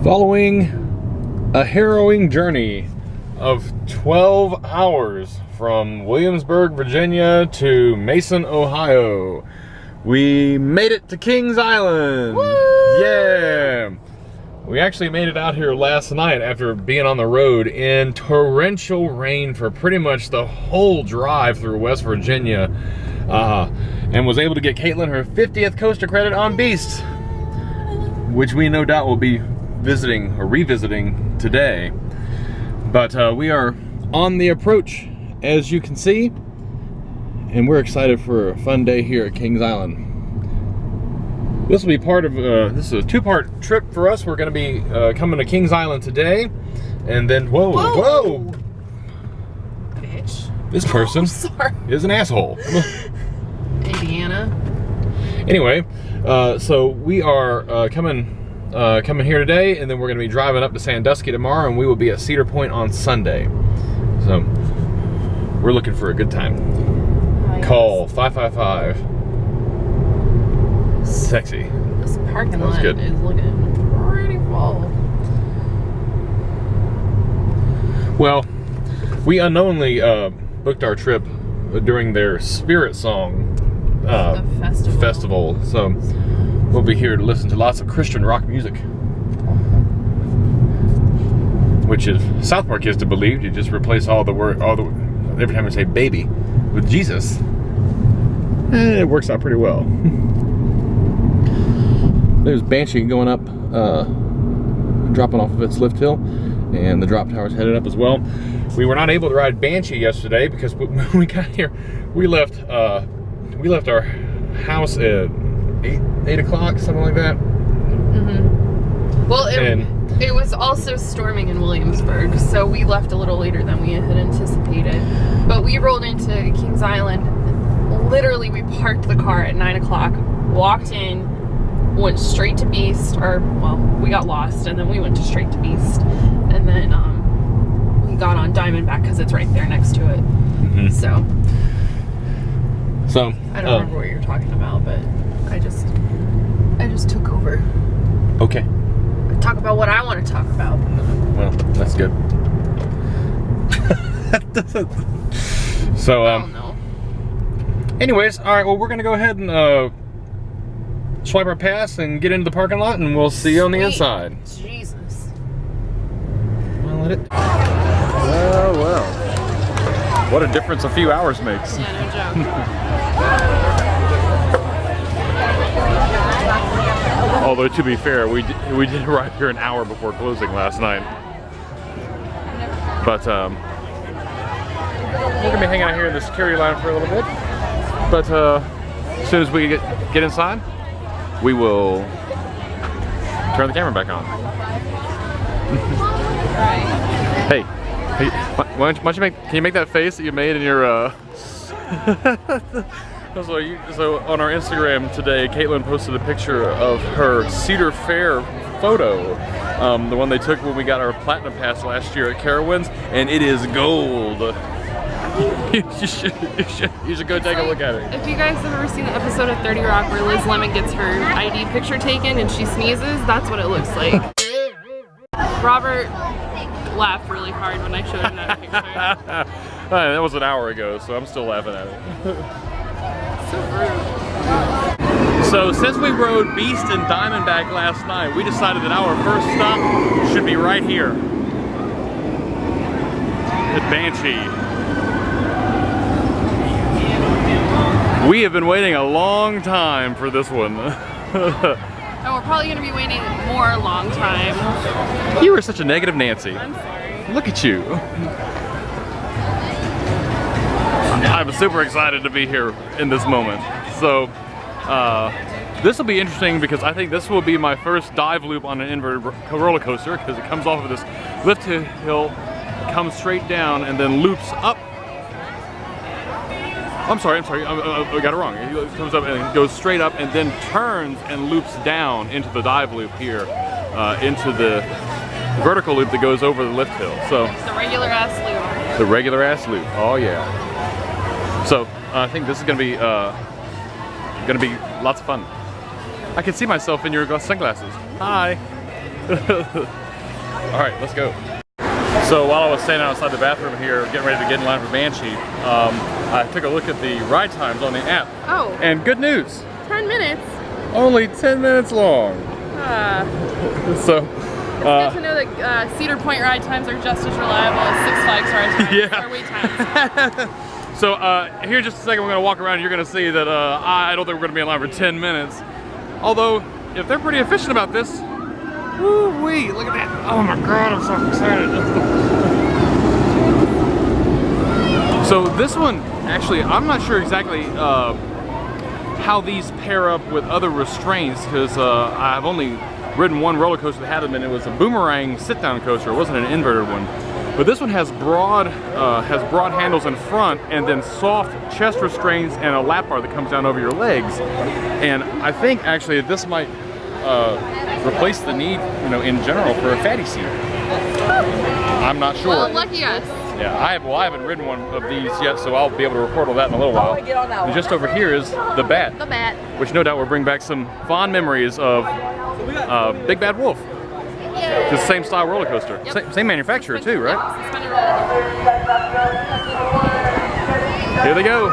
Following a harrowing journey of 12 hours from Williamsburg, Virginia to Mason, Ohio, we made it to Kings Island. Woo! Yeah! We actually made it out here last night after being on the road in torrential rain for pretty much the whole drive through West Virginia, and was able to get Caitlin her 50th coaster credit on Beast, which we no doubt will be visiting or revisiting today. But we are on the approach, as you can see, and we're excited for a fun day here at Kings Island. This will be part of, this is a two-part trip for us. We're going to be coming to Kings Island today, and then, whoa. Bitch. This person is an asshole. Indiana. Anyway, so we are coming here today, and then we're going to be driving up to Sandusky tomorrow, and we will be at Cedar Point on Sunday. So we're looking for a good time. Call 555 sexy. This parking lot is looking pretty full. Well, we unknowingly booked our trip during their Spirit Song festival. So we'll be here to listen to lots of Christian rock music, which is South Park is to believe. You just replace all the every time you say baby with Jesus, and it works out pretty well. There's Banshee going up, dropping off of its lift hill, and the drop tower's headed up as well. We were not able to ride Banshee yesterday because when we got here, we left our house at 8 o'clock, something like that. Mm-hmm. Well, it was also storming in Williamsburg, so we left a little later than we had anticipated. But we rolled into Kings Island. Literally, we parked the car at 9 o'clock, walked in, went straight to Beast, or, well, we got lost, and then we went straight to Beast. And then we got on Diamondback because it's right there next to it. Mm-hmm. So, I don't remember what you're talking about, but I just took over. Okay. Talk about what I want to talk about. Well, that's good. So, oh no. Anyways, all right. Well, we're gonna go ahead and swipe our pass and get into the parking lot, and we'll see you on the inside. Jesus. Well, let it. Well. What a difference a few hours makes. Yeah, no joke. Although, to be fair, we did arrive here an hour before closing last night. But we're gonna be hanging out here in the security line for a little bit. But as soon as we get inside, we will turn the camera back on. Hey, why don't you can you make that face that you made in your So on our Instagram today, Caitlin posted a picture of her Cedar Fair photo, the one they took when we got our Platinum Pass last year at Carowinds, and it is gold. you should go take a look at it. If you guys have ever seen the episode of 30 Rock where Liz Lemon gets her ID picture taken and she sneezes, that's what it looks like. Robert laughed really hard when I showed him that picture. That was an hour ago, so I'm still laughing at it. So rude. So since we rode Beast and Diamondback last night, we decided that our first stop should be right here at Banshee. We have been waiting a long time for this one. And we're probably going to be waiting more a long time. You are such a negative Nancy. I'm sorry. Look at you. I'm super excited to be here in this moment. So this will be interesting because I think this will be my first dive loop on an inverted roller coaster, because it comes off of this lift hill, comes straight down, and then loops up. I'm sorry, I got it wrong. It comes up and goes straight up and then turns and loops down into the dive loop here, into the vertical loop that goes over the lift hill. So the regular ass loop. The regular ass loop, oh yeah. So I think this is gonna be lots of fun. I can see myself in your sunglasses. Hi. All right, let's go. So while I was standing outside the bathroom here, getting ready to get in line for Banshee, I took a look at the ride times on the app. Oh. And good news. 10 minutes. Only 10 minutes long. So. It's good to know that Cedar Point ride times are just as reliable as Six Flags ride times. Yeah. Or wait times. So here in just a second, we're going to walk around and you're going to see that I don't think we're going to be in line for 10 minutes. Although, if they're pretty efficient about this, woo-wee, look at that. Oh my God, I'm so excited. So this one, actually, I'm not sure exactly how these pair up with other restraints, because I've only ridden one roller coaster that had them, and it was a boomerang sit-down coaster. It wasn't an inverted one. But this one has broad handles in front, and then soft chest restraints and a lap bar that comes down over your legs. And I think actually this might replace the need, you know, in general for a fatty seat. I'm not sure. Well, lucky us. Yeah, I haven't ridden one of these yet, so I'll be able to report on that in a little while. And just over here is the Bat. The Bat. Which no doubt will bring back some fond memories of Big Bad Wolf. Yeah. It's the same style roller coaster. Yep. Same manufacturer too, right? Suspended roller coaster. Here they go.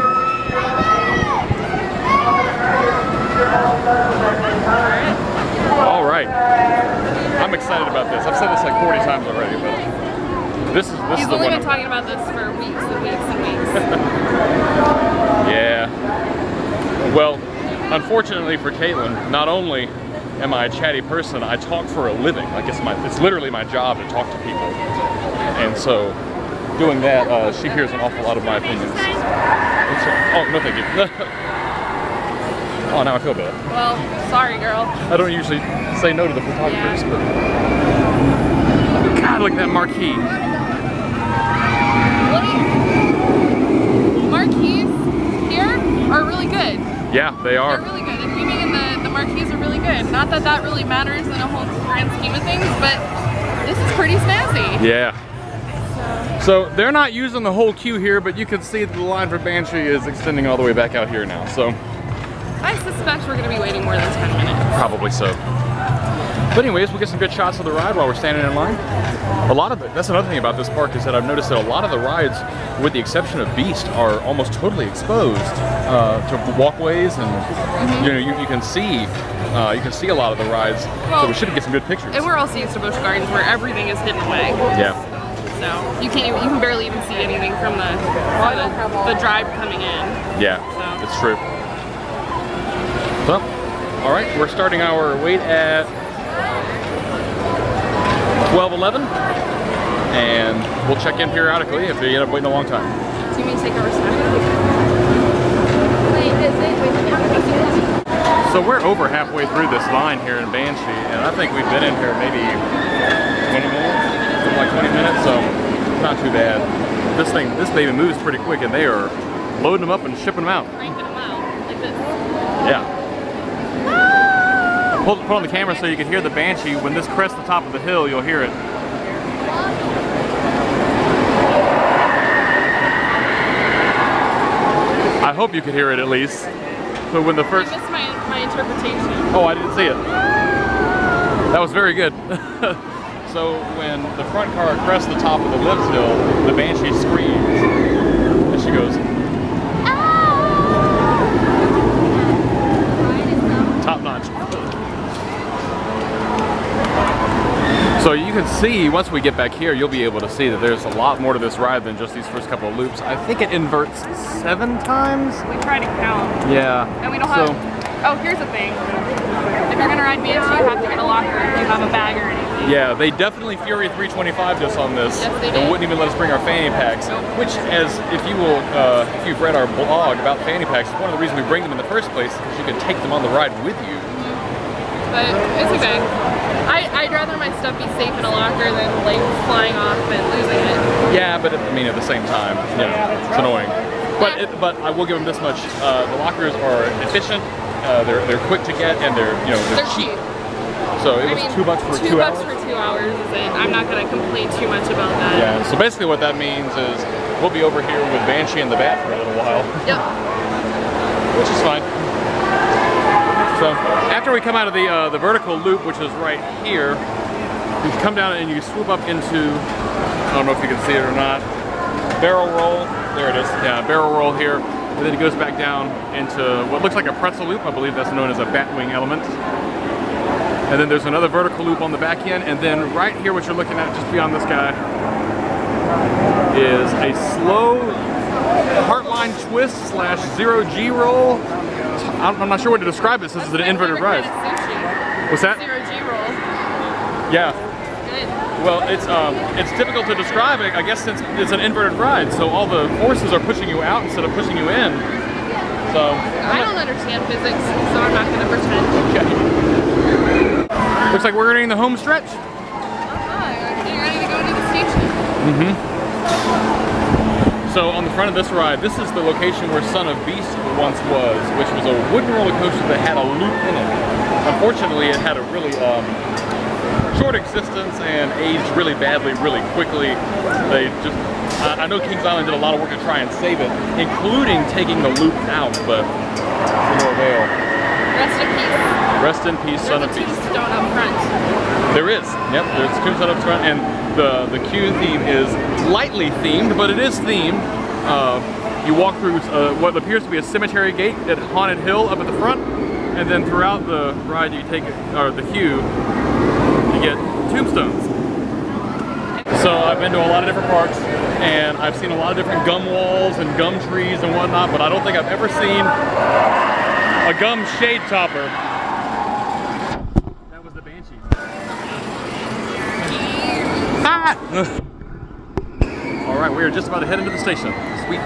All right. I'm excited about this. I've said this like 40 times already, but this is He's the only one. been talking about this for weeks and weeks and weeks. Yeah. Well, unfortunately for Caitlin, not only am I a chatty person, I talk for a living. Like it's literally my job to talk to people. And so, doing that, she hears an awful lot of my opinions. Oh, no thank you. Oh, now I feel better. Well, sorry, girl. I don't usually say no to the photographers, but... God, look at that marquee. Marquees here are really good. Yeah, they are. They're really good. The theming and the marquees are really good. Not that that really matters in a whole grand scheme of things, but this is pretty snazzy. Yeah. So they're not using the whole queue here, but you can see that the line for Banshee is extending all the way back out here now. So I suspect we're going to be waiting more than 10 minutes. probably so. But anyways, we'll get some good shots of the ride while we're standing in line. That's another thing about this park is that I've noticed that a lot of the rides, with the exception of Beast, are almost totally exposed to walkways, and you know you can see a lot of the rides. So we should get some good pictures. And we're also used to Busch Gardens where everything is hidden away. Yeah. So you can barely even see anything from the drive coming in. Yeah, So. it's true. So, all right, we're starting our wait at 12:11, and we'll check in periodically if we end up waiting a long time. Do you mean take our snack? So we're over halfway through this line here in Banshee, and I think we've been in here maybe 20 minutes, something like 20 minutes, so not too bad. This baby moves pretty quick, and they are loading them up and shipping them out. Cranking them out like this. Yeah. Put on the camera so you can hear the Banshee. When this crests the top of the hill, you'll hear it. I hope you could hear it at least. So when the first... I missed my interpretation. Oh, I didn't see it. That was very good. So when the front car crests the top of the lift hill, the Banshee screams. And she goes... Top notch. So you can see, once we get back here, you'll be able to see that there's a lot more to this ride than just these first couple of loops. I think it inverts 7 times. We try to count. Yeah. And we don't have... Oh, here's the thing. If you're going to ride Banshee, you have to get a locker if you have a bag or anything. Yeah, they definitely Fury 325 us on this. Yes, they did. And wouldn't even let us bring our fanny packs. Which, if you've read our blog about fanny packs, it's one of the reasons we bring them in the first place, because you can take them on the ride with you. But it's okay. I'd rather my stuff be safe in a locker than like flying off and losing it. Yeah, but I mean at the same time, you know, it's annoying. But I will give them this much: the lockers are efficient, they're quick to get, and they're cheap. So it was $2 for 2 hours. $2 for 2 hours is it? I'm not gonna complain too much about that. Yeah. So basically, what that means is we'll be over here with Banshee and the Bat for a little while. Yep. Which is fine. So after we come out of the vertical loop, which is right here, You come down and you swoop up into, I don't know if you can see it or not, barrel roll. There it is. Yeah, barrel roll here. And then it goes back down into what looks like a pretzel loop. I believe that's known as a bat wing element. And then there's another vertical loop on the back end. And then right here, what you're looking at just beyond this guy is a slow heartline twist slash zero G roll. I'm not sure what to describe this. This is an inverted ride. What's that? Zero G roll. Yeah. Well, it's difficult to describe it, I guess, since it's an inverted ride. So all the forces are pushing you out instead of pushing you in. So I don't understand physics, so I'm not going to pretend. Okay. Looks like we're entering the home stretch. Getting ready to go to the station. So on the front of this ride, this is the location where Son of Beast once was, which was a wooden roller coaster that had a loop in it. Unfortunately, it had a really short existence and aged really badly, really quickly. They just, I know Kings Island did a lot of work to try and save it, including taking the loop out, but to no avail. Rest in peace. Rest in peace, Son of Beast. There's a tombstone up front. There is. Yep, there's a tombstone up front, and the queue theme is lightly themed, but it is themed. You walk through what appears to be a cemetery gate at Haunted Hill up at the front, and then throughout the ride you take, or the queue, you get tombstones. So I've been to a lot of different parks, and I've seen a lot of different gum walls and gum trees and whatnot, but I don't think I've ever seen a gum shade topper. That was the Banshee. Ah! All right, we are just about to head into the station. Sweet.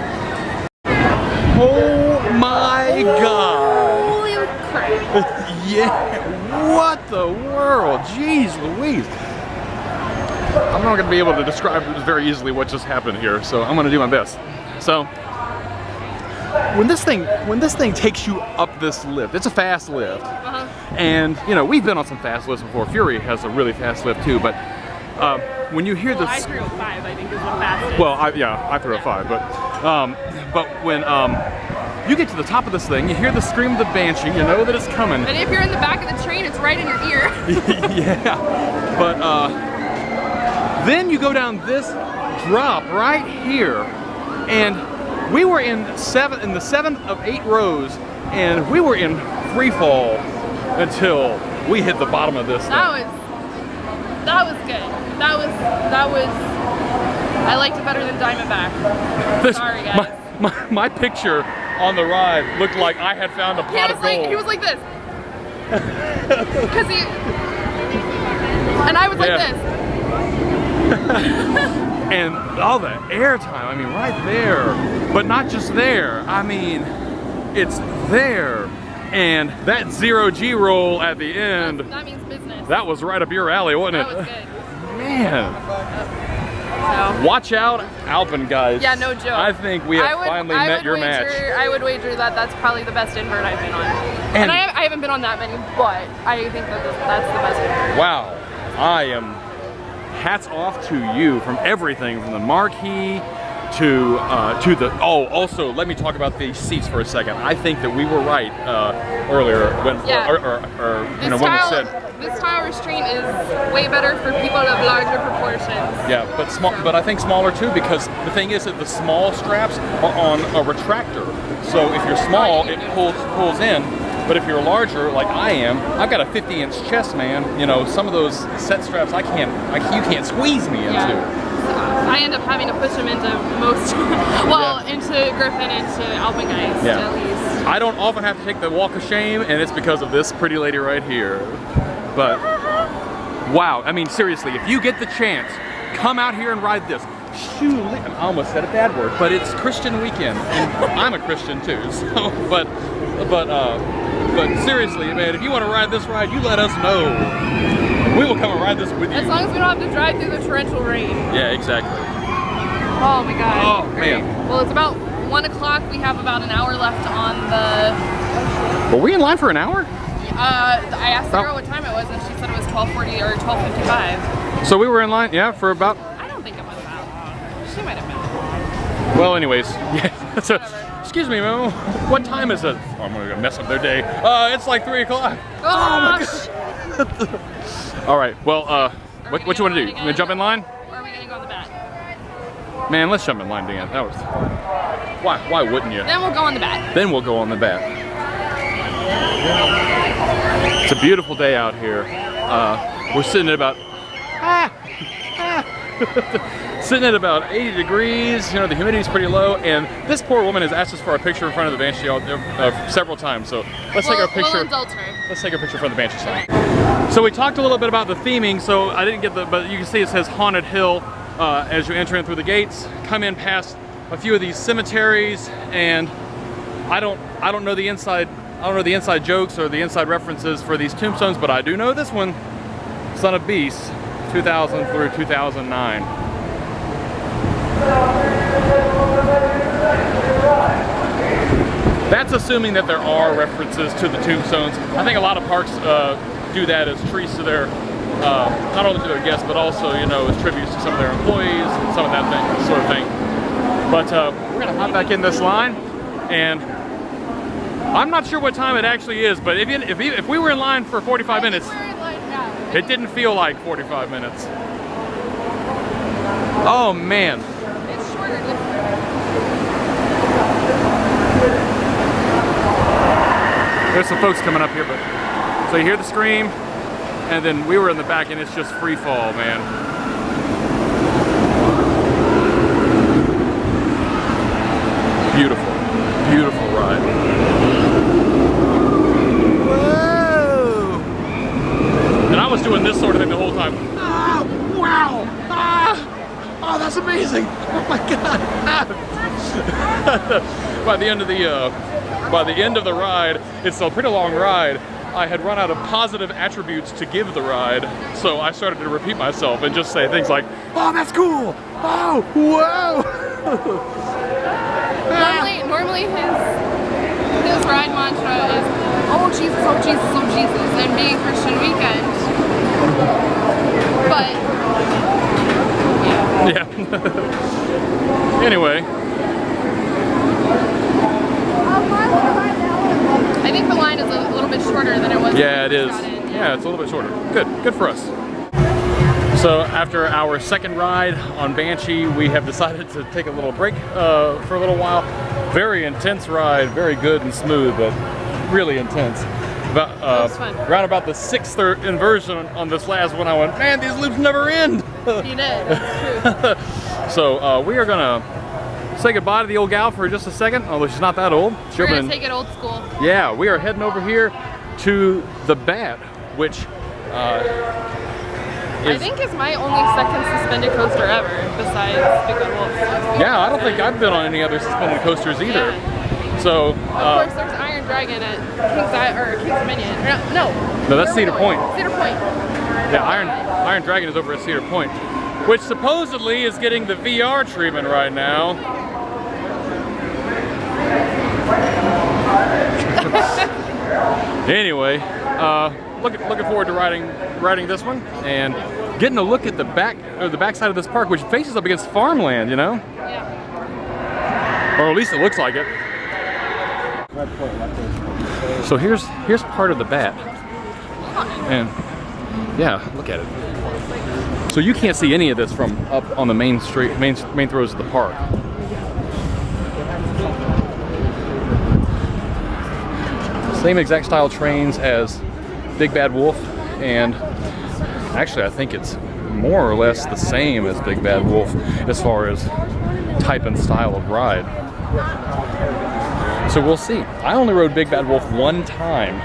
Oh my God! Holy crap. Yeah, what the world? Jeez Louise. I'm not gonna be able to describe very easily what just happened here, so I'm gonna do my best. So, when this thing takes you up this lift, it's a fast lift. And, you know, we've been on some fast lifts before. Fury has a really fast lift too, but when you hear this... I threw a 5, I think is the fastest. Well, I threw a 5, but when you get to the top of this thing, you hear the scream of the Banshee, you know that it's coming. And if you're in the back of the train, it's right in your ear. Yeah, but then you go down this drop right here, and we were in the 7th of 8 rows, and we were in free fall until we hit the bottom of this thing. That was good. That was I liked it better than Diamondback. Sorry guys. My picture on the ride looked like I had found a pot of gold. He was like this. Because he... And I was like this. And all the airtime, I mean, right there. But not just there. I mean, it's there. And that zero G roll at the end. That means business. That was right up your alley, wasn't it? That was good. Man. So. Watch out, Alpen guys. Yeah, no joke. I think we have finally met your match. I would wager that that's probably the best invert I've been on. And I haven't been on that many, but I think that that's the best invert. Wow. I am hats off to you from everything from the marquee to the also let me talk about the seats for a second. I think that we were right earlier when when we said this style restraint is way better for people of larger proportions. Yeah, but I think smaller too, because the thing is that the small straps are on a retractor. So if you're small, it pulls in. But if you're larger, like I am, I've got a 50-inch chest, man. You know, some of those set straps you can't squeeze me into. Yeah. I end up having to push them into into Griffin, into Alpengeist, at least. I don't often have to take the walk of shame, and it's because of this pretty lady right here. But, wow, I mean, seriously, if you get the chance, come out here and ride this. Shoot, I almost said a bad word, but it's Christian weekend, and I'm a Christian too, so, but seriously, man, if you want to ride this ride, you let us know. We will come and ride this with you. As long as we don't have to drive through the torrential rain. Yeah, exactly. Oh my God. Oh, great. man. Well, it's about 1 o'clock. We have about an hour left on the... Were we in line for an hour? I asked the girl what time it was, and she said it was 12:40 or 12:55. So we were in line, yeah, for about... I don't think it was that long. She might have been. Well, anyways, yeah. So, excuse me, ma'am. What time is it? Oh, I'm gonna mess up their day. It's like 3 o'clock. Oh, my God. All right. Well, What you want to do? You want to jump in line? Or are we gonna go on the bat? Man, let's jump in line, Dan. That was. Why wouldn't you? Then we'll go on the bat. Then we'll go on the bat. It's a beautiful day out here. We're sitting at about sitting at about 80 degrees. You know, the humidity's pretty low, and this poor woman has asked us for a picture in front of the Banshee several times. So let's take our picture. We'll indulge her. Let's take a picture in front of the Banshee sign. So we talked a little bit about the theming. So I didn't get but you can see it says Haunted Hill as you enter in through the gates. Come in past a few of these cemeteries, and I don't know the inside. I don't know the inside jokes or the inside references for these tombstones, but I do know this one, Son of Beast, 2000 through 2009. That's assuming that there are references to the tombstones. I think a lot of parks do that as treats to their, not only to their guests, but also, you know, as tributes to some of their employees and some of that sort of thing. But we're gonna hop back in this line, and I'm not sure what time it actually is, but if we were in line for 45 minutes, it didn't feel like 45 minutes. Oh man. It's shorter. There's some folks coming up here, but so you hear the scream, and then we were in the back, and it's just free fall, man. Beautiful, beautiful ride. Whoa! And I was doing this sort of thing the whole time. Ah, wow! Ah, oh, that's amazing! Oh my God! Ah. By the end of the ride, it's a pretty long ride. I had run out of positive attributes to give the ride, so I started to repeat myself and just say things like, "Oh, that's cool! Oh, whoa!" Normally his ride mantra is, "Oh Jesus, oh Jesus, oh Jesus," and being Christian weekend. But yeah. Anyway. I think the line is a little bit shorter than it was. Yeah, it is. Yeah, it's a little bit shorter. Good for us. So after our second ride on Banshee, we have decided to take a little break for a little while. Very intense ride, very good and smooth, but really intense. Right about the sixth inversion on this last one, I went, man, these loops never end. You did, that's true. So we are gonna say goodbye to the old gal for just a second, although she's not that old. We're gonna take it old school. Yeah, we are heading over here to the Bat, which I think is my only second suspended coaster ever, besides Big Bad Wolf. Yeah, I don't think I've been on any other suspended coasters either. Yeah. So, of course, there's Iron Dragon at King's Dominion. No, that's Cedar Point. Cedar Point. Yeah, Iron Dragon is over at Cedar Point, which supposedly is getting the VR treatment right now. Anyway, looking forward to riding this one and getting a look at the back side of this park, which faces up against farmland, you know? Yeah. Or at least it looks like it. So here's part of the Bat, and yeah, look at it. So you can't see any of this from up on the main throws of the park. Same exact style trains as Big Bad Wolf, and actually I think it's more or less the same as Big Bad Wolf as far as type and style of ride. So we'll see. I only rode Big Bad Wolf one time,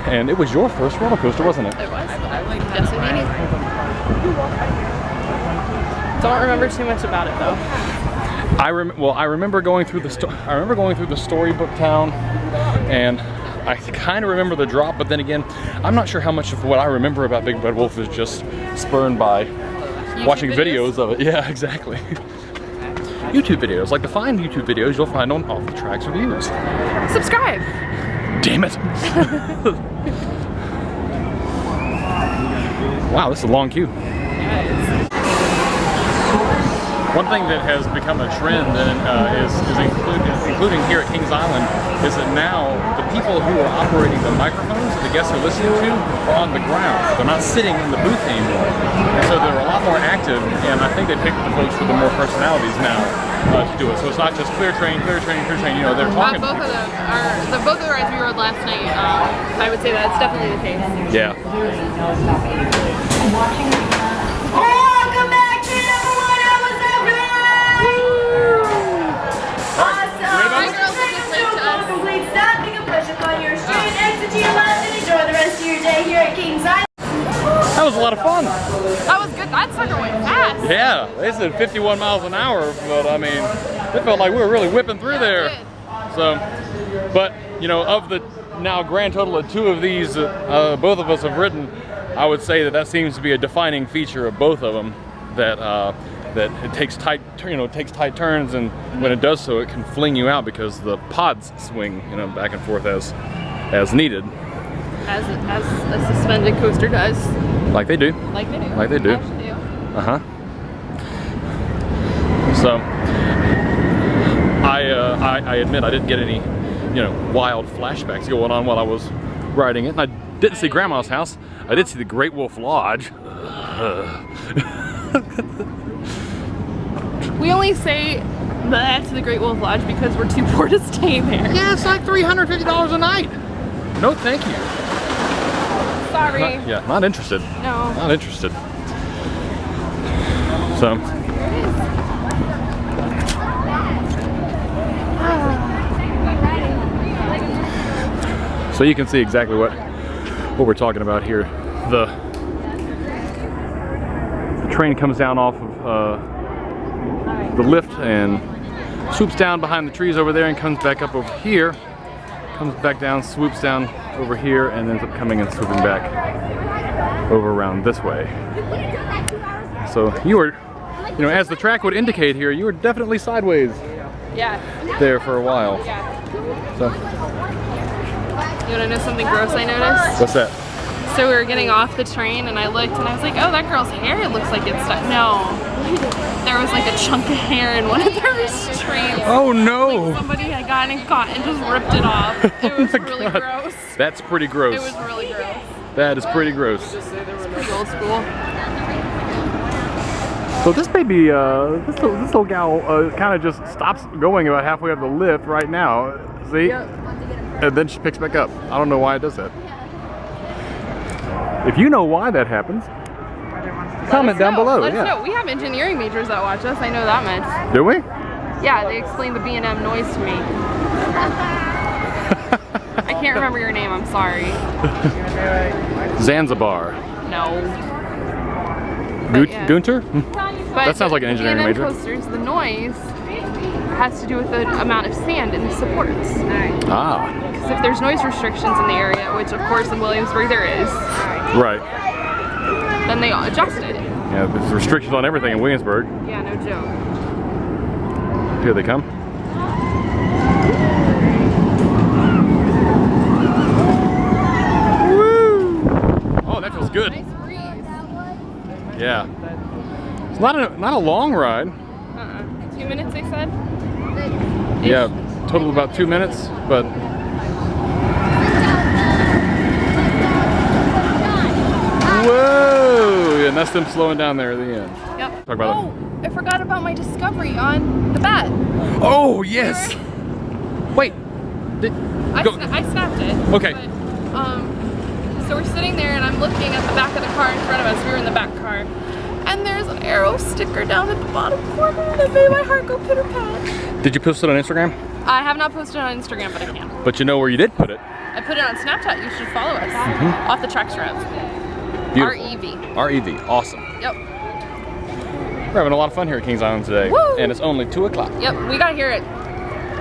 and it was your first roller coaster, wasn't it? It was. Yes, indeed. Don't remember too much about it though. I remember going through the storybook town, and I kind of remember the drop, but then again, I'm not sure how much of what I remember about Big Bad Wolf is just spurned by watching videos of it. Yeah, exactly. YouTube videos, like the fine YouTube videos you'll find on Off the Tracks Reviews. Subscribe! Damn it! Wow, this is a long queue. One thing that has become a trend and including here at Kings Island is that now the people who are operating the microphones that the guests are listening to are on the ground. They're not sitting in the booth anymore. And so they're a lot more active, and I think they pick the folks with the more personalities now to do it. So it's not just clear train, clear train, clear train. You know, they're talking. Both of them are both of the rides we rode last night. I would say that's definitely the case. Yeah. Welcome back to number one. How was that complete stopping and push up on your street, exit to your left, and enjoy the rest of your day here at Kings Island. That was a lot of fun. That was good. That sucker went fast. Yeah, they said 51 miles an hour, but I mean, it felt like we were really whipping through there. So, but you know, of the now grand total of 2 of these, both of us have ridden, I would say that seems to be a defining feature of both of them. That it takes tight turns, and when it does so, it can fling you out because the pods swing, you know, back and forth as needed. As a suspended coaster does. Like they do. Like they do. Like they do. Actually do. So, I admit I didn't get any, you know, wild flashbacks going on while I was riding it. And I didn't see Grandma's house. I did see the Great Wolf Lodge. We only say that to the Great Wolf Lodge because we're too poor to stay there. Yeah, it's like $350 a night. No, thank you. Sorry. Not interested. No. Not interested. So. So you can see exactly what we're talking about here. The train comes down off of the lift and swoops down behind the trees over there and comes back up over here. Comes back down, swoops down over here, and ends up coming and swooping back over around this way. So you were, you know, as the track would indicate here, you were definitely sideways there for a while. So. You want to know something gross I noticed? What's that? So we were getting off the train and I looked and I was like, oh, that girl's hair looks like it's stuck. No. There was like a chunk of hair in one of the restraints. Oh no! Like somebody had gotten caught and just ripped it off. It was really gross. That's pretty gross. It was really gross. That is pretty gross. It's pretty old school. So this baby, this little gal kind of just stops going about halfway up the lift right now. See? Yep. And then she picks back up. I don't know why it does that. If you know why that happens, comment down below. Let us know. We have engineering majors that watch us. I know that much. Do we? Yeah, they explain the B&M noise to me. I can't remember your name. I'm sorry. Zanzibar. No. Gunter? But That sounds like an engineering B&M major. coasters, the noise has to do with the amount of sand in the supports. Ah. Because if there's noise restrictions in the area, which of course in Williamsburg there is, Right. then they adjust it. Yeah, there's restrictions on everything in Williamsburg. Yeah, no joke. Here they come. Woo! Oh, that feels good. Nice breeze. Yeah. It's not a long ride. 2 minutes, they said? Yeah, total about 2 minutes, but whoa! And that's them slowing down there at the end. Yep. Talk about oh, I forgot about my discovery on the bat. Oh yes. Wait. I snapped it. Okay. But, so we're sitting there and I'm looking at the back of the car in front of us. We were in the back car. And there's an arrow sticker down at the bottom corner that made my heart go pitter pat. Did you post it on Instagram? I have not posted it on Instagram, but I can. But you know where you did put it. I put it on Snapchat. You should follow us. Off the Tracks Rev. Beautiful. REV. REV. Awesome. Yep. We're having a lot of fun here at Kings Island today. Woo! And it's only 2 o'clock. Yep. We got here at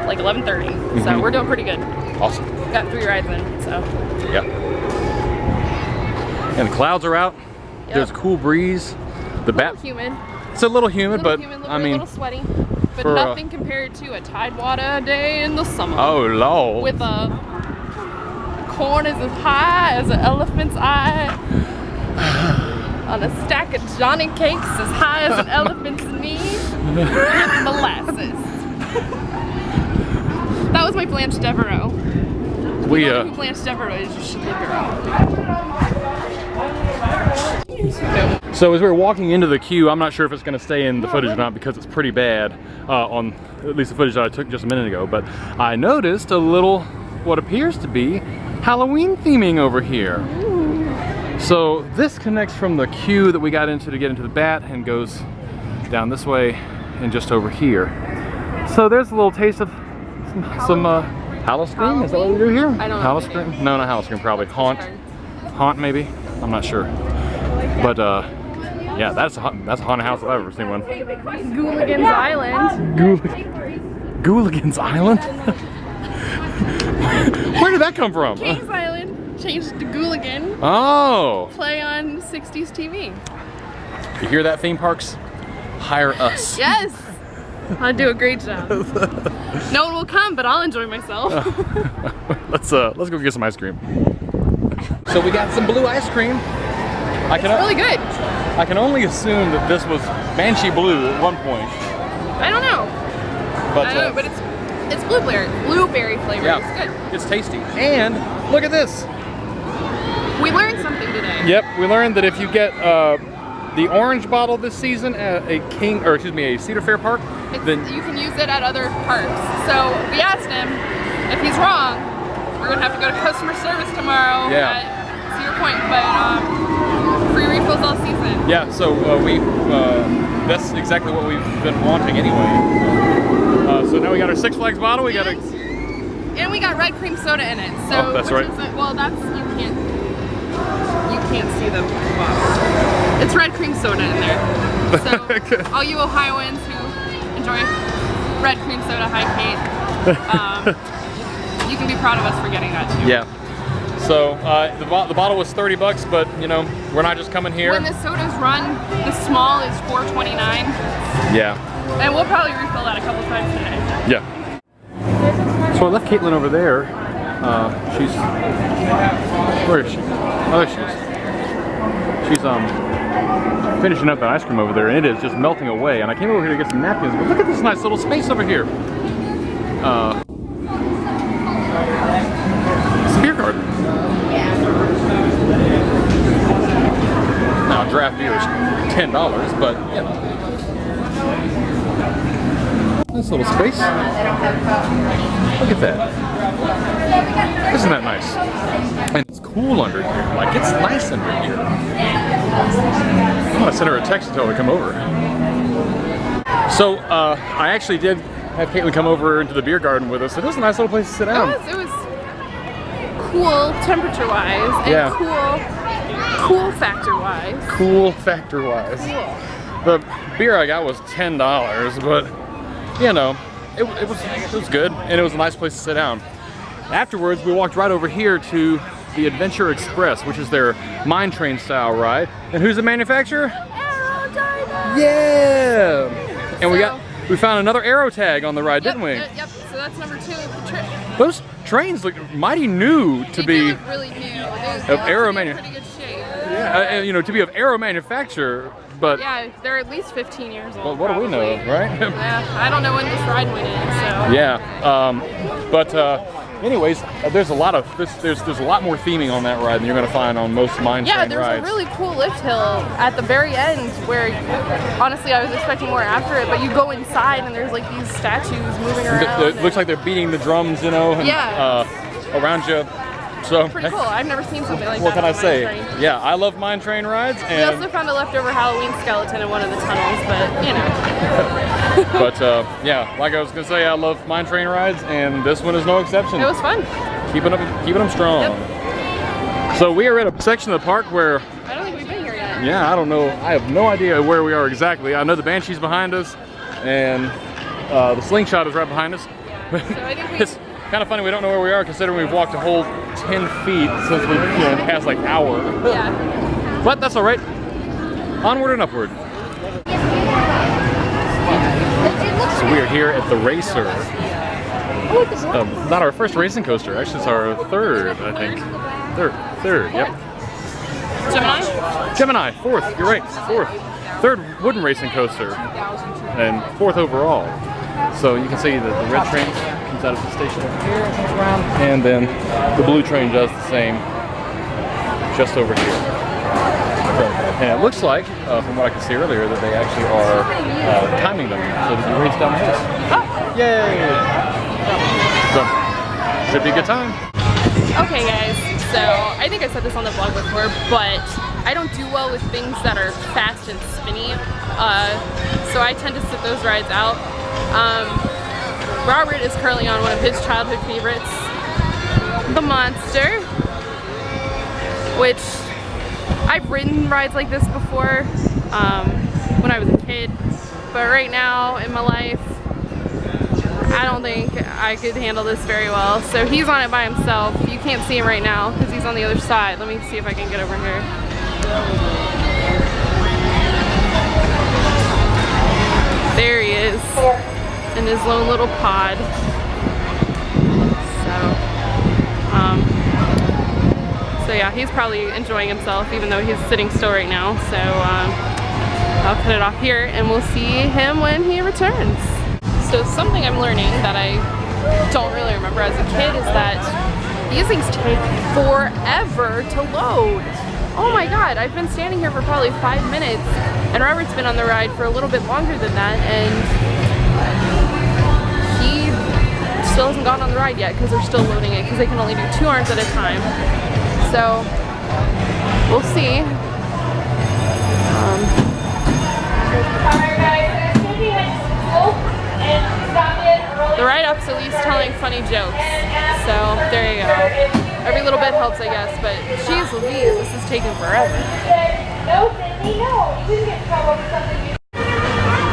like 11:30, so we're doing pretty good. Awesome. Got 3 rides in, so. Yeah. And the clouds are out. Yep. There's a cool breeze. The A little humid. It's a little humid, but I a mean, little sweaty, but for, nothing compared to a Tidewater day in the summer. oh lord. With a corn is as high as an elephant's eye, on a stack of Johnny cakes as high as an elephant's knee. Molasses. That was my Blanche Devereaux. We You know who Blanche Devereaux is, you should look her up. So as we were walking into the queue, I'm not sure if it's going to stay in the footage or not because it's pretty bad on at least the footage that I took just a minute ago. But I noticed a little, what appears to be Halloween theming over here. So this connects from the queue that we got into to get into the bat and goes down this way and just over here. So there's a little taste of some Halloween. Is that what we do here? I don't know. Halloween? No, not Halloween. Probably Haunt maybe. I'm not sure. But yeah, that's a haunted house if I've ever seen one. Gouligan's Island. Gouligan's Island? Where did that come from? Kings Island changed to Gouligan. Oh. Play on 60s TV. You hear that, theme parks? Hire us. Yes. I'll do a great job. No one will come, but I'll enjoy myself. Let's go get some ice cream. So we got some blue ice cream. It's really good. I can only assume that this was Banshee blue at one point. I don't know. But, I don't know, but it's blueberry flavor. Yeah, It's good. it's tasty. And look at this. We learned something today. Yep, we learned that if you get the orange bottle this season at a Cedar Fair park, then You can use it at other parks. So we asked him if he's wrong. We're gonna have to go to customer service tomorrow at Cedar Point, but free refills all season. yeah. So that's exactly what we've been wanting anyway. So now we got our Six Flags bottle. We got a And we got red cream soda in it. So Oh, that's right. Well, you can't see the bottle. It's red cream soda in there. So all you Ohioans who enjoy red cream soda, hi Kate. You can be proud of us for getting that too. Yeah. So the bottle was $30, but you know we're not just coming here. When the sodas run, the small is $4.29. Yeah. And we'll probably refill that a couple times today. Yeah. So I left Caitlin over there. She's where is she? Oh, there she is. She's finishing up that ice cream over there, and it is just melting away. And I came over here to get some napkins, but look at this nice little space over here. It's a beer garden. Now draft beer is $10, but you know. Nice little space. Look at that. Isn't that nice? And it's cool under here. Like, it's nice under here. I'm gonna send her a text and tell her to come over. So, I actually did have Caitlin come over into the beer garden with us. It was a nice little place to sit down. It was cool temperature-wise and cool factor-wise. Cool factor-wise. Cool. The beer I got was $10, but you know, it was good, and it was a nice place to sit down. Afterwards, we walked right over here to the Adventure Express, which is their mine train style ride. And who's the manufacturer? Yeah! And we found another arrow tag on the ride, didn't we? Yep. So that's number 2 of the trip. Those trains look mighty new to be They look really new. of arrow pretty good shape. Yeah, you know, to be of arrow manufacturer, but Yeah, they're at least 15 years old. well, what do we know, right? Yeah, I don't know when this ride went in, so. Yeah, but anyways, there's a lot of there's a lot more theming on that ride than you're gonna find on most mine train there's rides. a really cool lift hill at the very end where, honestly, I was expecting more after it, but you go inside and there's like these statues moving around. It looks like they're beating the drums, you know, and, around you. So Pretty cool. I've never seen something like what that. can I on a mine say? train. Yeah, I love mine train rides, We and also found a leftover Halloween skeleton in one of the tunnels, but you know. but yeah, like I was gonna say, I love mine train rides, and this one is no exception. It was fun. Keeping them strong. Yep. So we are at a section of the park where I don't think we've been here yet. yeah, I don't know. I have no idea where we are exactly. I know the Banshee's behind us, and the slingshot is right behind us. So I think It's kind of funny we don't know where we are considering we've walked a whole 10 feet since we past like hour. Yeah. But that's all right. Onward and upward. So we are here at the Racer. Not our first racing coaster. Actually, it's our third, I think. Third. Yep. Gemini? Gemini, fourth. You're right, fourth. third wooden racing coaster and 4th overall. So you can see that the red train comes out of the station over here, comes around, and then the blue train does the same just over here. So, and it looks like, from what I could see earlier, that they actually are timing them so that you race down the hills. Oh. Yay! So, should be a good time. Okay guys, so I think I said this on the vlog before, but I don't do well with things that are fast and spinny, so I tend to sit those rides out. Robert is currently on one of his childhood favorites, the Monster, which I've ridden rides like this before when I was a kid, but right now in my life I don't think I could handle this very well. So he's on it by himself. You can't see him right now because he's on the other side. Let me see if I can get over here. There he is in his lone little pod. So yeah, he's probably enjoying himself even though he's sitting still right now. So I'll cut it off here and we'll see him when he returns. So something I'm learning that I don't really remember as a kid is that these things take forever to load. Oh my god, I've been standing here for probably 5 minutes and Robert's been on the ride for a little bit longer than that and he still hasn't gotten on the ride yet because they're still loading it because they can only do 2 arms at a time. So we'll see. The ride-up's at least telling funny jokes, so there you go. Every little bit helps, I guess, but geez Louise, this is taking forever. No, Sydney, no. You didn't get in trouble for something you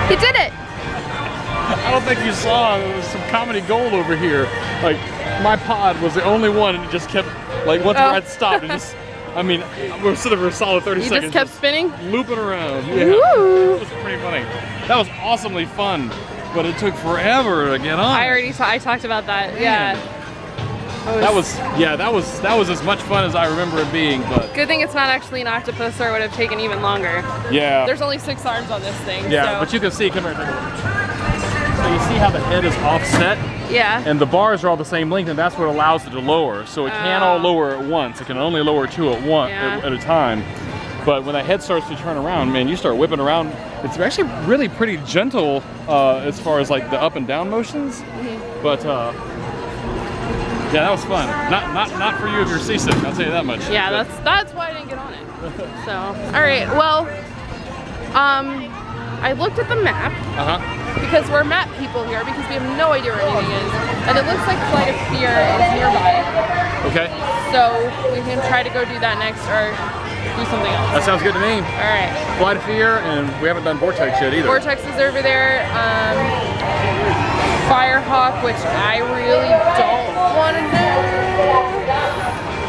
He did it! I don't think you saw, there was some comedy gold over here. Like, my pod was the only one and it just kept, like, once the ride stopped, it just, I mean, we're sitting for a solid 30 seconds. You just kept spinning? Looping around, yeah. Woo. It was pretty funny. That was awesomely fun, but it took forever to get on. I talked about that, yeah. That was as much fun as I remember it being, but good thing it's not actually an octopus or it would have taken even longer. Yeah. There's only 6 arms on this thing. Yeah, so. but you can see, come here, take a look. So you see how the head is offset? Yeah. And the bars are all the same length, and that's what allows it to lower. So it can't all lower at once. It can only lower 2 at once at a time. But when that head starts to turn around, man, you start whipping around. It's actually really pretty gentle as far as like the up and down motions. Mm-hmm. But yeah, that was fun. Not for you if you're seasick. I'll tell you that much. Yeah, but that's why I didn't get on it. So, all right. Well, I looked at the map. Because we're map people here because we have no idea where anything is. And it looks like Flight of Fear is nearby. Okay. So we can try to go do that next or do something else. That sounds good to me. Alright. Flight of Fear, and we haven't done Vortex yet either. Vortex is over there. Firehawk, which I really don't want to do.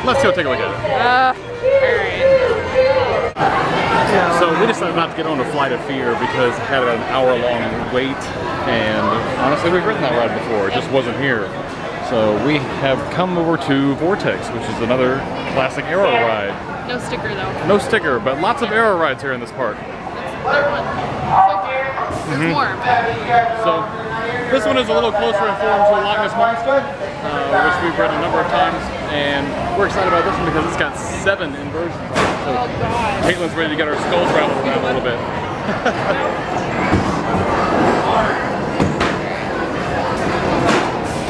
Let's go take a look at it. Alright. So we decided not to get on the Flight of Fear because it had an hour-long wait, and honestly, we've ridden that ride before. It just wasn't here. So we have come over to Vortex, which is another classic Aero ride. No sticker though. No sticker, but lots of Aero rides here in this park. Third one. So far. There's more. So this one is a little closer in form to Loch Ness Monster, which we've read a number of times, and we're excited about this one because it's got 7 inversions. So Caitlin's ready to get our skulls rattled around a little bit.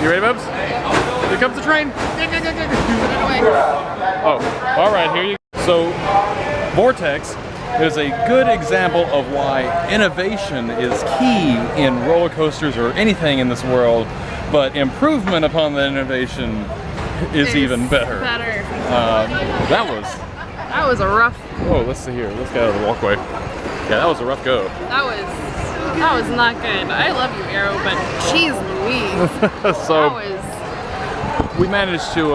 You ready, Bubs? Here comes the train. Oh, all right, here you go. So Vortex is a good example of why innovation is key in roller coasters or anything in this world, but improvement upon the innovation is even better. That was a rough. Oh, let's see here. Let's get out of the walkway. Yeah, that was a rough go. That was not good. I love you, Aero, but jeez Louise. So we managed to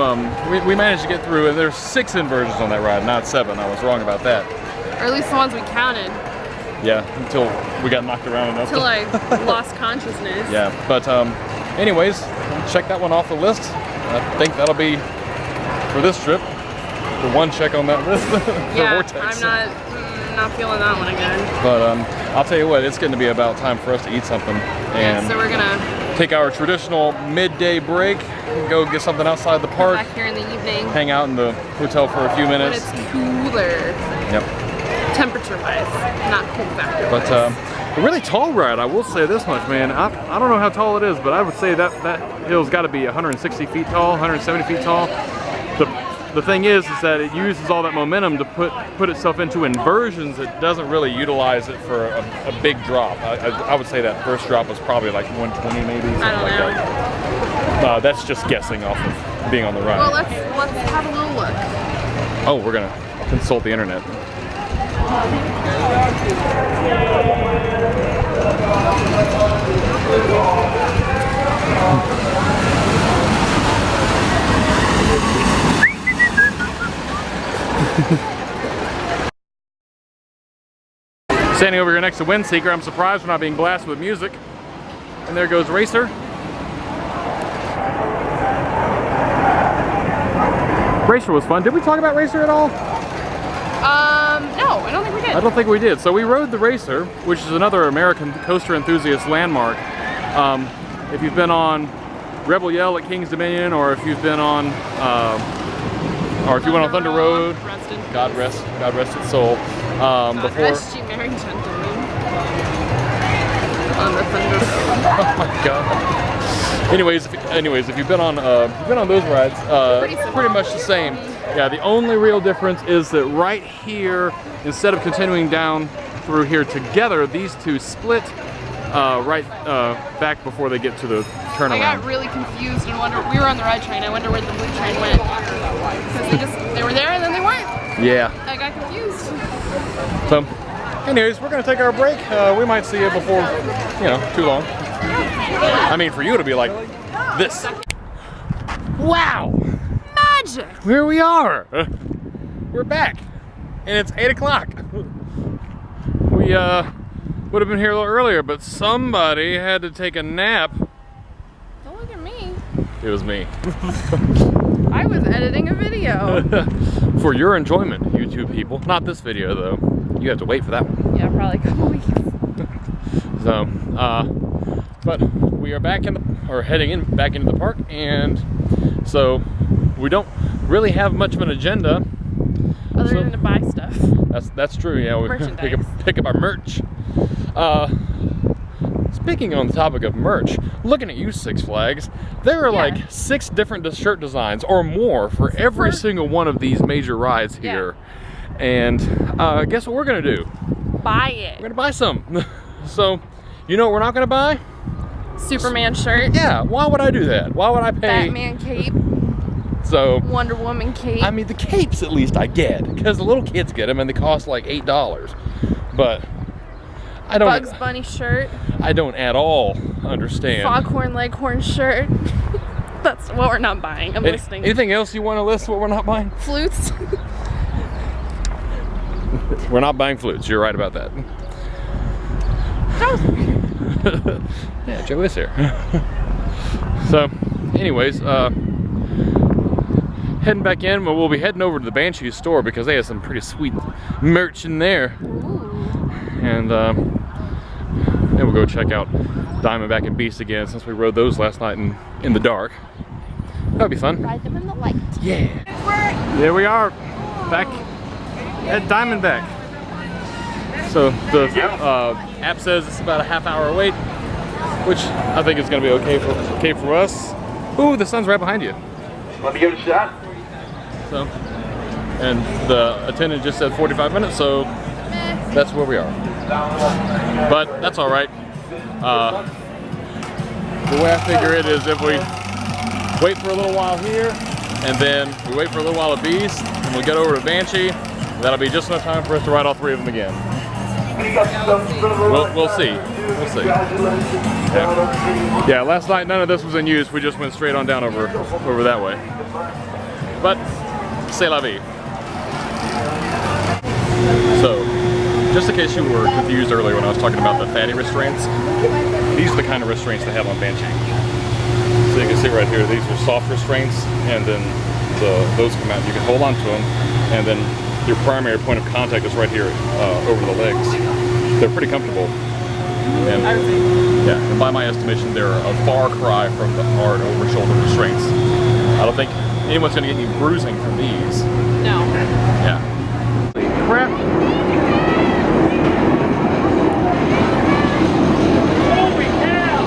we managed to get through, and there's 6 inversions on that ride, not 7. I was wrong about that. Or at least the ones we counted. Yeah, until we got knocked around enough. Until I lost consciousness. Yeah, but anyways, check that one off the list. I think that'll be for this trip. For one check on that list. For yeah, Vortex. I'm not. I'm not feeling that one again. But I'll tell you what, it's going to be about time for us to eat something. And Yeah, so we're gonna take our traditional midday break, go get something outside the park, back here in the evening. hang out in the hotel for a few But minutes. it's cooler, Yep. temperature-wise, not cold factor. But a really tall ride, I will say this much, man. I don't know how tall it is, but I would say that hill's got to be 160 feet tall, 170 feet tall. The thing is that it uses all that momentum to put itself into inversions. It doesn't really utilize it for a big drop. I would say that first drop was probably like 120 maybe, something like that. That's just guessing off of being on the ride. Well, let's have a little look. Oh, we're gonna consult the internet. Standing over here next to Windseeker, I'm surprised we're not being blasted with music. And there goes Racer. Racer was fun. Did we talk about Racer at all? No, I don't think we did. I don't think we did. So we rode the Racer, which is another American coaster enthusiast landmark. If you've been on Rebel Yell at King's Dominion, or if you've been on, or if you went on Thunder Road, God rest its soul. God rest you, merry gentlemen. On the Thunder Road. Oh my God. Anyways, if you've been on those rides, pretty much the same. Yeah, the only real difference is that right here, instead of continuing down through here together, these two split right back before they get to the turnaround. I got really confused and wondered. We were on the red train. I wonder where the blue train went because they were there and then they weren't. Yeah. I got confused. So, anyways, we're gonna take our break. We might see you before, too long. I mean, for you to be like this. Wow. Magic. Here we are. We're back, and it's 8 o'clock. We would have been here a little earlier, but somebody had to take a nap. Don't look at me. It was me. I was editing a video. For your enjoyment, YouTube people. Not this video though. You have to wait for that one. Yeah, probably a couple weeks. So, but we are back heading back into the park, and so we don't really have much of an agenda. Other than to buy stuff. That's true. Yeah, we pick up our merch. Speaking on the topic of merch, looking at you, Six Flags, there are like 6 different shirt designs or more for every single one of these major rides here. And guess what we're gonna do? Buy it. We're gonna buy some. So, you know what we're not gonna buy? Superman shirt. Yeah, why would I do that? Why would I pay? Batman cape. So, Wonder Woman cape. I mean, the capes at least I get, because the little kids get them and they cost like $8. But I don't. Bugs Bunny shirt. I don't at all understand. Foghorn Leghorn shirt. That's what we're not buying. I'm listening. Anything else you want to list what we're not buying? Flutes. We're not buying flutes. You're right about that. Yeah, Joe is here. So, anyways, heading back in, but we'll be heading over to the Banshee store because they have some pretty sweet merch in there. Ooh. And then we'll go check out Diamondback and Beast again since we rode those last night in the dark. That'll be fun. Ride them in the light. Yeah. There we are, back at Diamondback. So the app says it's about a half-hour wait, which I think is going to be okay for us. Ooh, the sun's right behind you. Let me give it a shot. So, and the attendant just said 45 minutes, so that's where we are. But that's all right. The way I figure it is if we wait for a little while here, and then we wait for a little while at Beast, and we get over to Banshee, that'll be just enough time for us to ride all 3 of them again. We'll see. We'll see. Yeah, last night none of this was in use. We just went straight on down over that way. But c'est la vie. So, just in case you were confused earlier when I was talking about the fatty restraints, these are the kind of restraints they have on Banshee. So you can see right here, these are soft restraints, and then those come out. You can hold on to them, and then your primary point of contact is right here over the legs. They're pretty comfortable. And, I would say. yeah, and by my estimation, they're a far cry from the hard over-shoulder restraints. I don't think anyone's going to get any bruising from these. No. Yeah. Crap. Holy cow!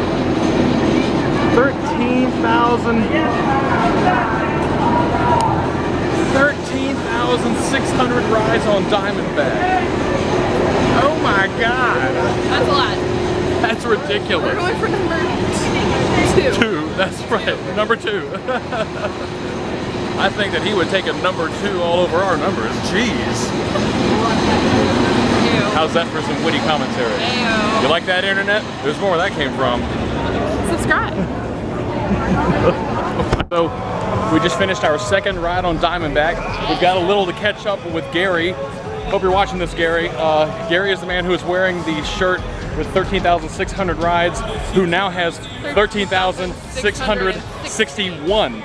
13,600 rides on Diamondback. Oh my God. That's a lot. That's We're ridiculous. going for number 2. 2, that's right, number 2. I think that he would take a number 2 all over our numbers. Jeez. Ew. How's that for some witty commentary? Ew. You like that, internet? There's more where that came from. Subscribe. So, we just finished our second ride on Diamondback. We've got a little to catch up with Gary. Hope you're watching this, Gary. Gary is the man who is wearing the shirt with 13,600 rides, who now has 13,661.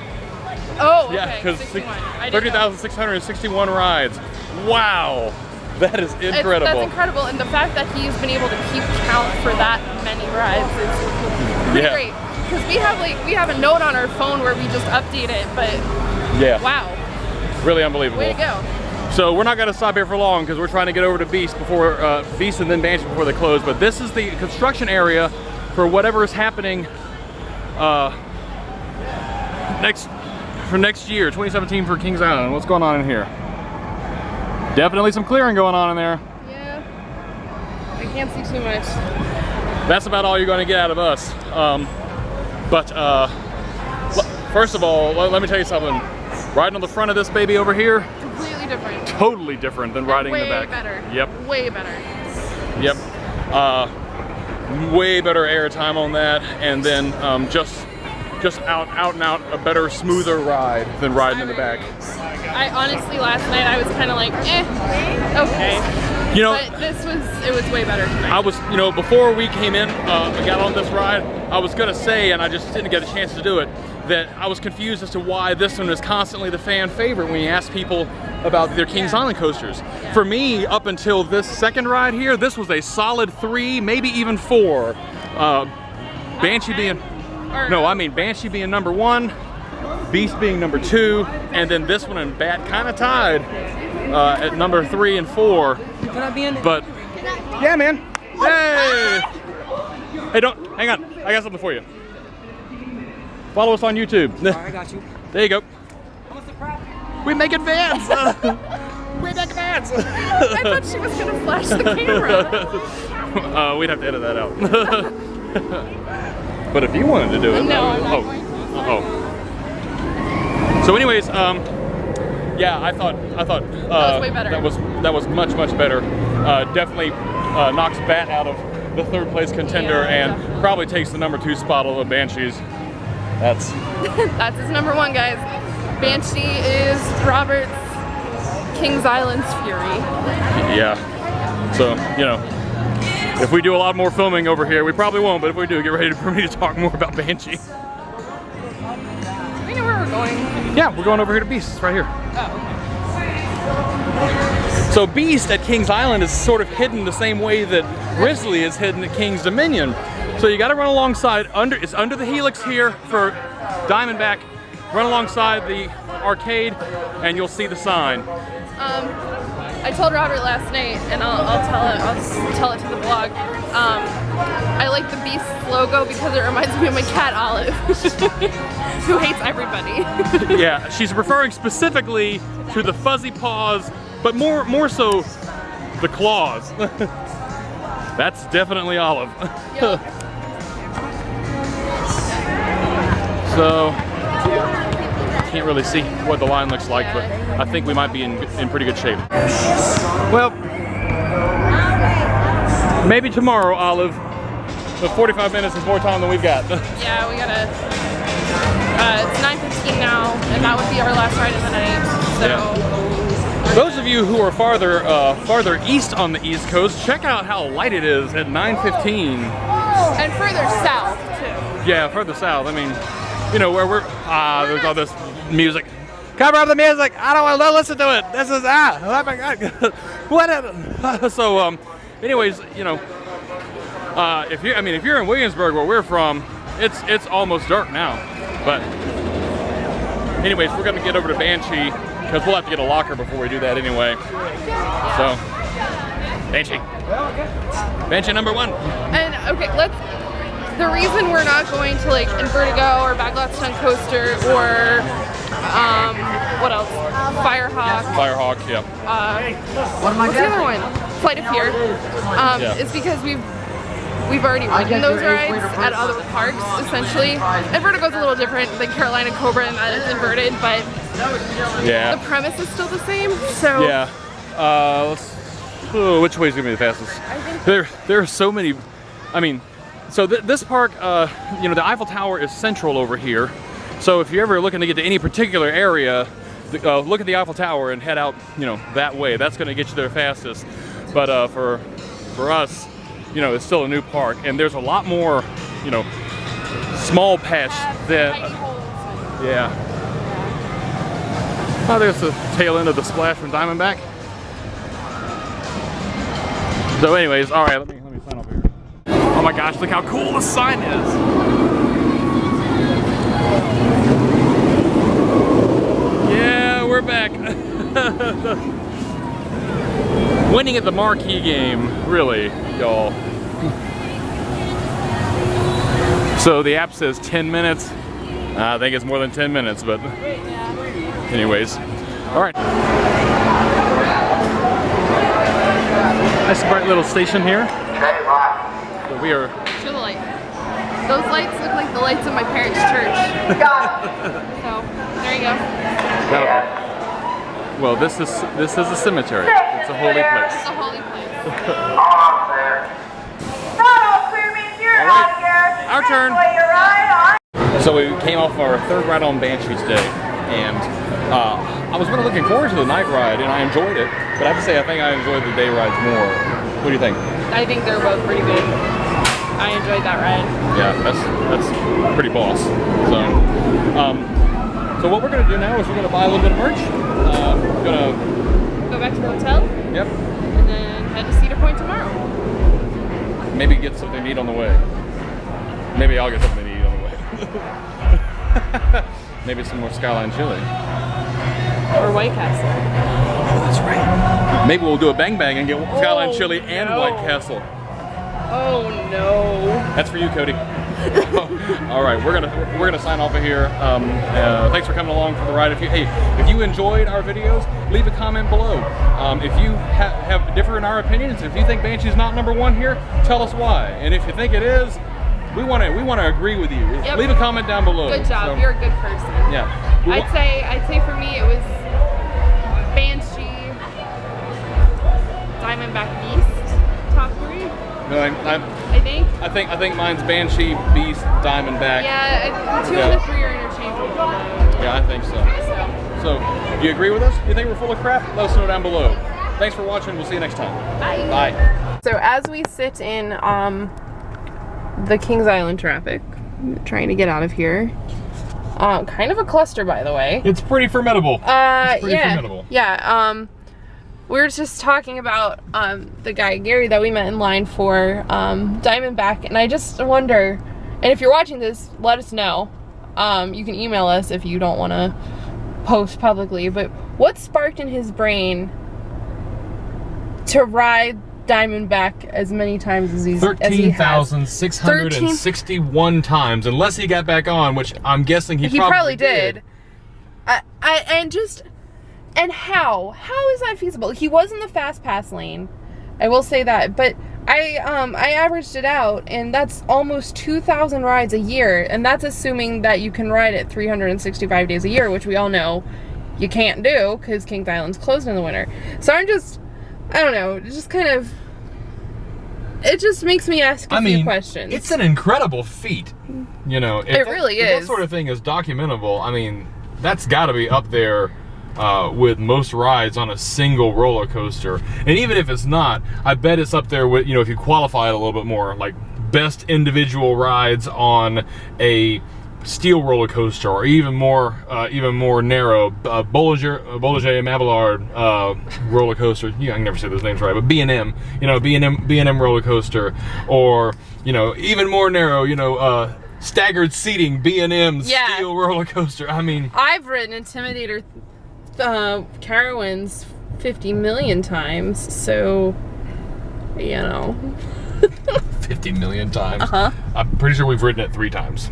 Oh, okay. Yeah, because 61. 30,661 rides. Wow, that is incredible. That's incredible, and the fact that he's been able to keep count for that many rides is pretty great. Because we have a note on our phone where we just update it, but yeah, wow, really unbelievable. way to go. So we're not going to stop here for long because we're trying to get over to Beast before Beast and then Banshee before they close. But this is the construction area for whatever is happening for next year, 2017 for Kings Island. What's going on in here? Definitely some clearing going on in there. Yeah, I can't see too much. That's about all you're going to get out of us. First of all, let me tell you something. Riding on the front of this baby over here, Completely different. totally different than riding in the back. Way better. Yep. Way better. Yep. Way better air time on that, and then just out and out a better, smoother ride than riding in the back. I honestly, last night I was kind of like, okay. You know, but it was way better tonight. I was, before we came in, got on this ride, I was gonna say, and I just didn't get a chance to do it, that I was confused as to why this one is constantly the fan favorite when you ask people about their Kings Island coasters. Yeah. For me, up until this second ride here, this was a solid 3, maybe even 4. Banshee being, Banshee being number 1, Beast being number 2, and then this one and Bat kind of tied at number 3 and 4. Can I be in it? But yeah, man. Hey! Hey, don't hang on. I got something for you. Follow us on YouTube. All right, I got you. There you go. What's the crap? We make advance. We make advance. I thought she was gonna flash the camera. We'd have to edit that out. But if you wanted to do it, No, I'm not going to. So, anyways, yeah, I thought that was way better. That was much better. Definitely knocks Bat out of the 3rd place contender, Yeah, and definitely. probably takes the number 2 spot over Banshees. That's That's his number 1, guys. Banshee is Robert's Kings Island's fury. yeah. So if we do a lot more filming over here, we probably won't. But if we do, get ready for me to talk more about Banshee. We know where we're going. Yeah, we're going over here to Beast. It's right here. Oh. So Beast at Kings Island is sort of hidden the same way that Grizzly is hidden at Kings Dominion. So you got to run alongside, it's under the helix here for Diamondback. Run alongside the arcade and you'll see the sign. I told Robert last night, and I'll tell it to the vlog. I like the Beast logo because it reminds me of my cat Olive, who hates everybody. Yeah, she's referring specifically to the fuzzy paws, but more so the claws. That's definitely Olive. Yep. So, can't really see what the line looks like, but I think we might be in pretty good shape. Well, maybe tomorrow, Olive. But 45 minutes is more time than we've got. Yeah, we gotta. It's 9:15 now, and that would be our last ride of the night. So. Yeah. Those of you who are farther east on the East Coast, check out how light it is at 9:15. And further south too. Yeah, further south. I mean, where we're there's all this music Cover up the music. I don't want to listen to it. This is oh my God. What? So anyways, you know, if you're in Williamsburg, where we're from, it's almost dark now. But anyways, we're gonna get over to Banshee because we'll have to get a locker before we do that anyway. So Banshee number 1. And okay, the reason we're not going to like Invertigo or Backlot Stunt Coaster or what else? Firehawk. Firehawk, yeah. What's the other one? Flight of Fear. Is because we've already ridden those rides at other parks, essentially. Invertigo's a little different than Carolina Cobra in that it's inverted, but yeah, the premise is still the same. So yeah. Which way is gonna be the fastest? There are so many. I mean, so this park, you know, the Eiffel Tower is central over here. So if you're ever looking to get to any particular area, look at the Eiffel Tower and head out, you know, that way. That's gonna get you there fastest. But for us, you know, it's still a new park, and there's a lot more, you know, small patch that. Yeah. Oh, there's the tail end of the splash from Diamondback. So anyways, all right, let me sign off here. Oh my gosh, look how cool the sign is. Yeah, we're back. Winning at the marquee game, really, y'all. So the app says 10 minutes. I think it's more than 10 minutes, but anyways, all right. Nice bright little station here. So we are. show the light. Those lights look like the lights of my parents' church. So there you go. Well, this is a cemetery. It's a holy place. It's a holy place. Our turn. So we came off our 3rd ride on Banshee today, and I was really looking forward to the night ride, and I enjoyed it. But I have to say, I think I enjoyed the day rides more. What do you think? I think they're both pretty good. I enjoyed that ride. Yeah, that's pretty boss. So what we're gonna do now is we're gonna buy a little bit of merch. We're gonna go back to the hotel. Yep. And then head to Cedar Point tomorrow. Maybe get something to eat on the way. Maybe I'll get something to eat on the way. Maybe some more Skyline chili. Or White Castle. Oh, that's right. Maybe we'll do a bang bang and get Skyline chili and White Castle. Oh no. That's for you, Cody. All right, we're gonna sign off of here. Thanks for coming along for the ride. If you enjoyed our videos, leave a comment below. If you have differ in our opinions, if you think Banshee's not number 1 here, tell us why. And if you think it is, we want to agree with you. Yep. Leave a comment down below. Good job. You're a good person. Yeah. I'd say for me it was Banshee, Diamondback Beast, top 3. No, I think mine's Banshee, Beast, Diamondback. Yeah, 2 and 3 are interchangeable. Yeah, I think so. So, do you agree with us? Do you think we're full of crap? Let us know down below. Thanks for watching. We'll see you next time. Bye. Bye. So as we sit in the Kings Island traffic, trying to get out of here. Kind of a cluster, by the way. It's pretty formidable. Formidable. Yeah. We were just talking about the guy Gary that we met in line for Diamondback, and I just wonder, and if you're watching this, let us know. You can email us if you don't want to post publicly, but what sparked in his brain to ride Diamondback as many times as he has? 13,661 times, unless he got back on, which I'm guessing he probably did. And how is that feasible? He was in the fast pass lane, I will say that, but I averaged it out, and that's almost 2,000 rides a year, and that's assuming that you can ride it 365 days a year, which we all know you can't do because Kings Island's closed in the winter. So I don't know, it just makes me ask a few questions. It's an incredible feat, you know. It really is. If that sort of thing is documentable, I mean, that's got to be up there with most rides on a single roller coaster. And even if it's not, I bet it's up there with, you know, if you qualify it a little bit more, like best individual rides on a steel roller coaster, or even more narrow, Bolliger Mabillard roller coaster. Yeah, I can never say those names right, but B&M, B&M roller coaster, or even more narrow, staggered seating B&M steel roller coaster. I mean, I've ridden Intimidator Carowinds 50 million times, so 50 million times. Uh-huh. I'm pretty sure we've ridden it 3 times.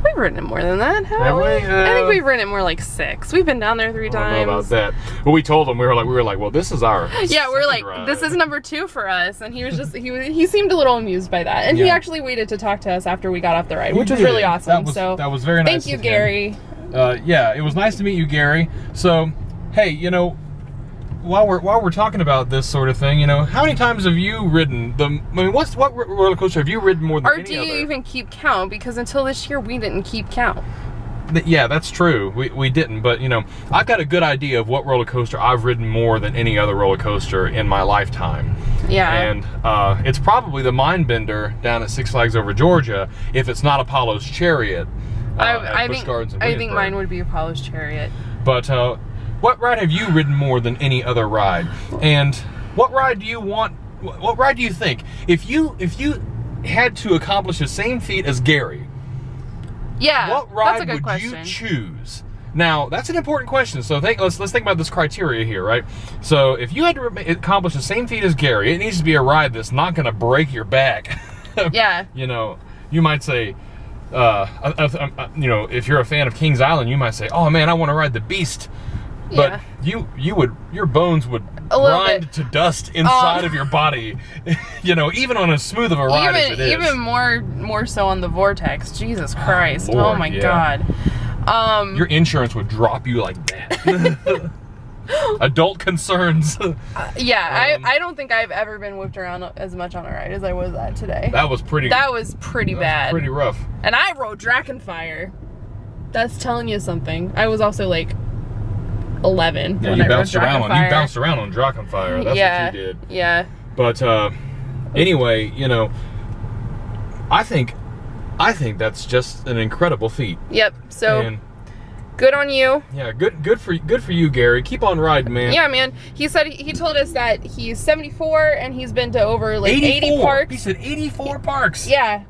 We've ridden it more than that, haven't we? I think we've ridden it more like 6. We've been down there 3 times. I don't know about that. But we told him, we were like, well, this is our we're like, ride. this is number 2 for us, and he was just he seemed a little amused by that, and he actually waited to talk to us after we got off the ride, which was really awesome. That was very nice. Thank you, Gary. Yeah, it was nice to meet you, Gary. So, hey, while we're talking about this sort of thing, how many times have you ridden what roller coaster have you ridden more than any other? Or do you even keep count? Because until this year, we didn't keep count. Yeah, that's true. We didn't, but I've got a good idea of what roller coaster I've ridden more than any other roller coaster in my lifetime. Yeah. And it's probably the Mindbender down at Six Flags Over Georgia, if it's not Apollo's Chariot. I think mine would be Apollo's Chariot. But what ride have you ridden more than any other ride? And what ride do you want? What ride do you think, if you had to accomplish the same feat as Gary? Yeah, what ride that's a good would question. you choose? Now, that's an important question. So let's think about this criteria here, right? So if you had to accomplish the same feat as Gary, it needs to be a ride that's not going to break your back. Yeah. You might say, if you're a fan of Kings Island, you might say, oh man, I want to ride the Beast. But your bones would grind to dust inside of your body, even on as smooth of a ride as it is. Even more so on the Vortex. Jesus Christ! Lord, oh my God. Your insurance would drop you like that. Adult concerns. I don't think I've ever been whipped around as much on a ride as I was at today. That was pretty bad. Pretty rough. And I rode Drakenfire. That's telling you something. I was also like 11 when I rode Drakenfire. You bounced around on Drakenfire. That's what you did. Yeah. But anyway, I think that's just an incredible feat. Yep. So good on you. Yeah, good for you, Gary. Keep on riding, man. Yeah, man. He told us that he's 74 and he's been to over like 80 parks. He said 84 parks. Yeah,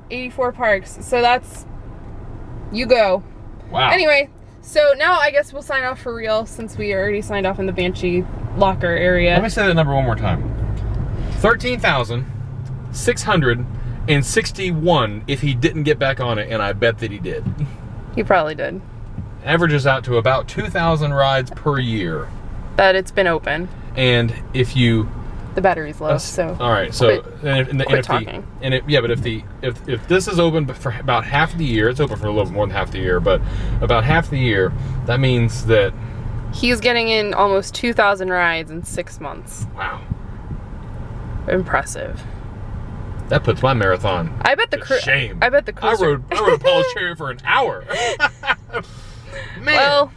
84 parks. So that's you go. Wow. Anyway, so now I guess we'll sign off for real since we already signed off in the Banshee locker area. Let me say that number one more time. 13,661 if he didn't get back on it, and I bet that he did. He probably did. Averages out to about 2,000 rides per year. That it's been open. And if you... The battery's low, so... All right, so... Quit talking. But if this is open for about half the year, it's open for a little more than half the year, but about half the year, that means that... He's getting in almost 2,000 rides in 6 months. Wow. Impressive. That puts my marathon to shame. I bet the cruiser... I rode Apollo's Chariot for an hour. Man. Well,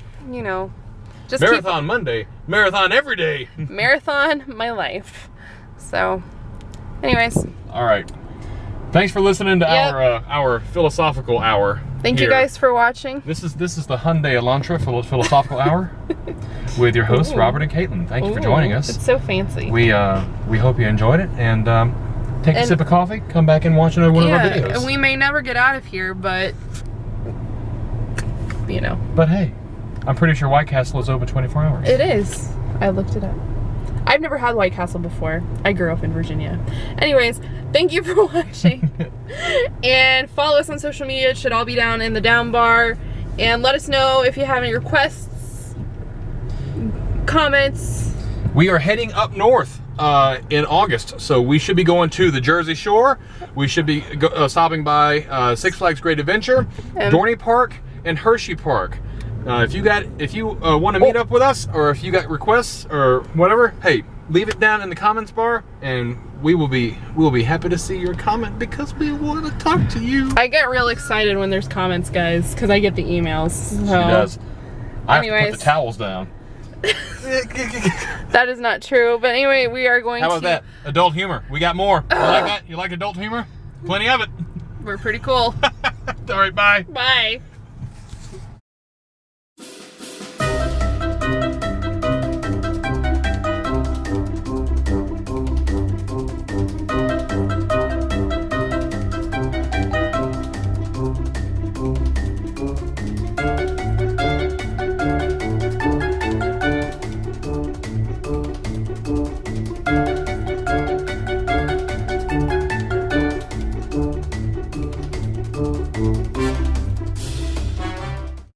just marathon Monday, marathon every day. Marathon my life. So, anyways. All right. Thanks for listening to our philosophical hour. Thank you guys for watching. This is the Hyundai Elantra philosophical hour with your hosts Robert and Caitlin. Thank you for joining us. It's so fancy. We hope you enjoyed it, and take a sip of coffee. Come back and watch another one of our videos. And we may never get out of here, but But hey, I'm pretty sure White Castle is open 24 hours. It is. I looked it up. I've never had White Castle before. I grew up in Virginia. Anyways, thank you for watching. And follow us on social media. It should all be down in the down bar. And let us know if you have any requests, comments. We are heading up north in August, so we should be going to the Jersey Shore. We should be stopping by Six Flags Great Adventure, Dorney Park, and Hershey Park. If you want to meet up with us, or if you got requests or whatever, hey, leave it down in the comments bar, and we'll be happy to see your comment because we want to talk to you. I get real excited when there's comments, guys, because I get the emails. So. She does. I have to put the towels down. That is not true. But anyway, we are going to... How about that? Adult humor. We got more. You like that? You like adult humor? Plenty of it. We're pretty cool. All right, bye. Bye.